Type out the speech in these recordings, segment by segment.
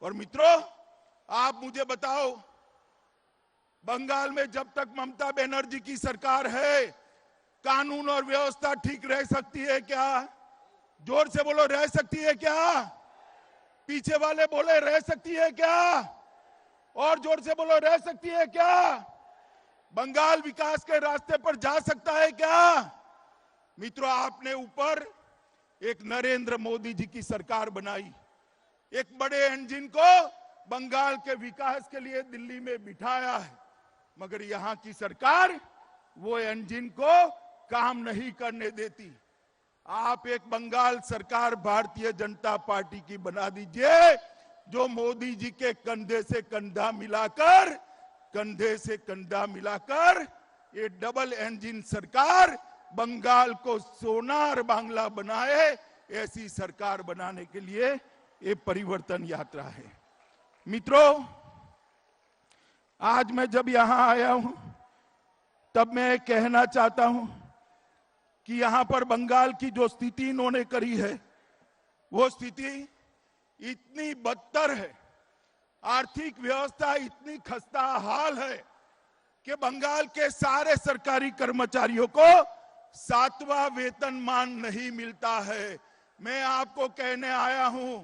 और मित्रों, आप मुझे बताओ, बंगाल में जब तक ममता बनर्जी की सरकार है, कानून और व्यवस्था ठीक रह सकती है क्या? जोर से बोलो, रह सकती है क्या? पीछे वाले बोले, रह सकती है क्या? और जोर से बोलो, रह सकती है क्या? बंगाल विकास के रास्ते पर जा सकता है क्या? मित्रों, आपने ऊपर एक नरेंद्र मोदी जी की सरकार बनाई, एक बड़े इंजन को बंगाल के विकास के लिए दिल्ली में बिठाया है, मगर यहां की सरकार वो इंजन को काम नहीं करने देती। आप एक बंगाल सरकार भारतीय जनता पार्टी की बना दीजिए, जो मोदी जी के कंधे से कंधा मिलाकर ये डबल इंजन सरकार बंगाल को सोनार बांग्ला बनाए। ऐसी सरकार बनाने के लिए ये परिवर्तन यात्रा है। मित्रों, आज मैं जब यहां आया हूं तब मैं कहना चाहता हूं कि यहां पर बंगाल की जो स्थिति इन्होंने करी है, वो स्थिति इतनी बदतर है, आर्थिक व्यवस्था इतनी खस्ता हाल है कि बंगाल के सारे सरकारी कर्मचारियों को 7वां वेतनमान नहीं मिलता है। मैं आपको कहने आया हूं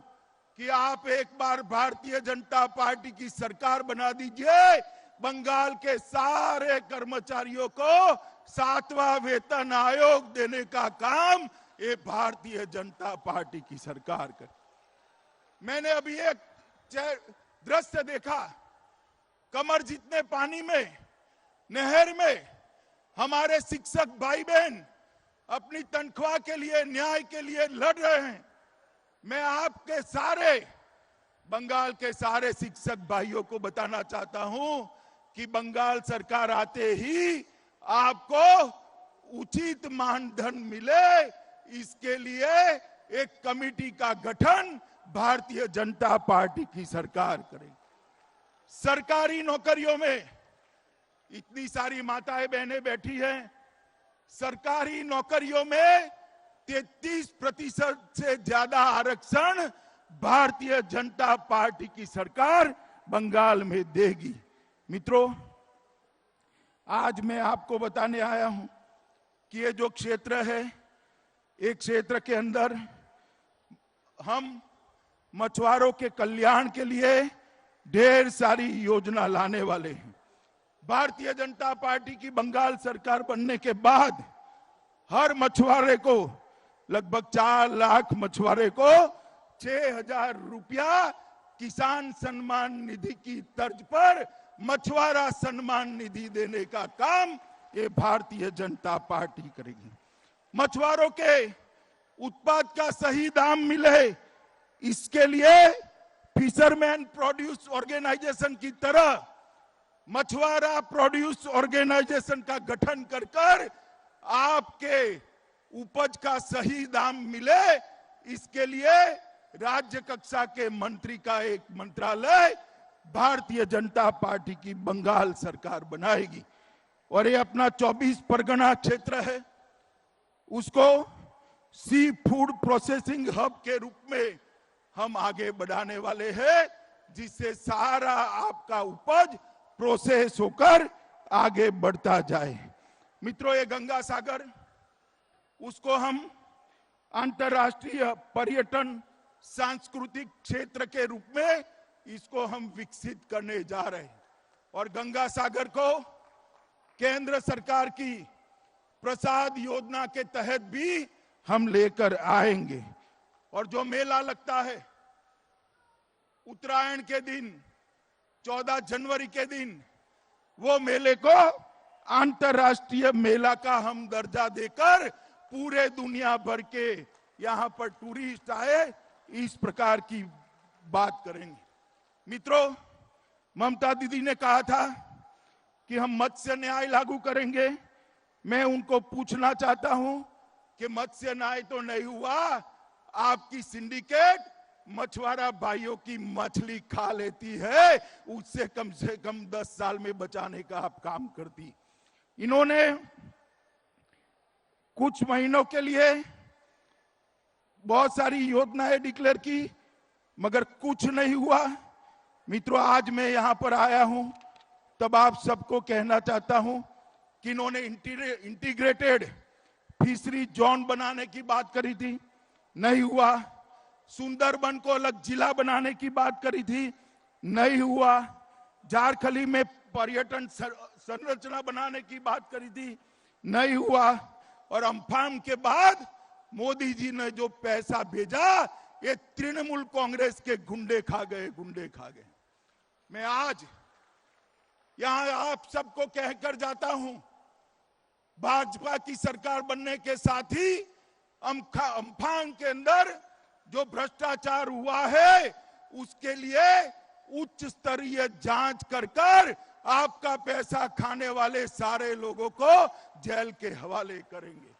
कि आप एक बार भारतीय जनता पार्टी की सरकार बना दीजिए, बंगाल के सारे कर्मचारियों को 7वां वेतन आयोग देने का काम ये भारतीय जनता पार्टी की सरकार करे। मैंने अभी एक दृश्य देखा, कमर जितने पानी में नहर में हमारे शिक्षक भाई बहन अपनी तनख्वाह के लिए, न्याय के लिए लड़ रहे हैं। मैं आपके सारे बंगाल के सारे शिक्षक भाइयों को बताना चाहता हूं कि बंगाल सरकार आते ही आपको उचित मानधन मिले, इसके लिए एक कमेटी का गठन भारतीय जनता पार्टी की सरकार करेगी। सरकारी नौकरियों में इतनी सारी माताएं बहनें बैठी हैं, सरकारी नौकरियों में 33% से ज्यादा आरक्षण भारतीय जनता पार्टी की सरकार बंगाल में देगी। मित्रों, आज मैं आपको बताने आया हूं कि ये जो क्षेत्र है, एक क्षेत्र के अंदर हम मछुआरों के कल्याण के लिए ढेर सारी योजना लाने वाले हैं। भारतीय जनता पार्टी की बंगाल सरकार बनने के बाद हर मछुआरे को, लगभग 4 लाख मछुआरे को 6,000 रुपया किसान सम्मान निधि की तर्ज पर मछुआरा सम्मान निधि देने का काम ये भारतीय जनता पार्टी करेगी। मछुआरों के उत्पाद का सही दाम मिले, इसके लिए फिशरमैन प्रोड्यूस ऑर्गेनाइजेशन की तरह मछुआरा प्रोड्यूस ऑर्गेनाइजेशन का गठन कर आपके उपज का सही दाम मिले, इसके लिए राज्य कक्षा के मंत्री का एक मंत्रालय भारतीय जनता पार्टी की बंगाल सरकार बनाएगी। और ये अपना 24 परगना क्षेत्र है, उसको सी फूड प्रोसेसिंग हब के रूप में हम आगे बढ़ाने वाले हैं, जिससे सारा आपका उपज प्रोसेस होकर आगे बढ़ता जाए। मित्रों, ये गंगा सागर, उसको हम अंतर्राष्ट्रीय पर्यटन सांस्कृतिक क्षेत्र के रूप में इसको हम विकसित करने जा रहे हैं। और गंगा सागर को केंद्र सरकार की प्रसाद योजना के तहत भी हम लेकर आएंगे। और जो मेला लगता है उत्तरायण के दिन, 14 जनवरी के दिन, वो मेले को अंतर्राष्ट्रीय मेला का हम दर्जा देकर पूरे दुनिया भर के यहां पर टूरिस्ट आए, इस प्रकार की बात करेंगे। मित्रों, ममता दीदी ने कहा था कि हम मत्स्य न्याय लागू करेंगे। मैं उनको पूछना चाहता हूं कि मत्स्य न्याय तो नहीं हुआ, आपकी सिंडिकेट मछुआरा भाइयों की मछली खा लेती है, उससे कम 10 साल में बचाने का आप काम करती। इन्होंने कुछ महीनों के लिए बहुत सारी योजनाएं डिक्लेयर की, मगर कुछ नहीं हुआ। मित्रों, आज मैं यहां पर आया हूं तब आप सबको कहना चाहता हूं कि इन्होंने इंटीग्रेटेड फिशरी जोन बनाने की बात करी थी, नहीं हुआ। सुंदरबन को अलग जिला बनाने की बात करी थी, नहीं हुआ। झारखंडी में पर्यटन संरचना बनाने की बात करी थी, नहीं हुआ। और अम्फान के बाद मोदी जी ने जो पैसा भेजा, ये तृणमूल कांग्रेस के गुंडे खा गए। मैं आज यहां आप सबको कहकर जाता हूं, भाजपा की सरकार बनने के साथ ही अम्फान के अंदर जो भ्रष्टाचार हुआ है, उसके लिए उच्च स्तरीय जांच कर आपका पैसा खाने वाले सारे लोगों को जेल के हवाले करेंगे।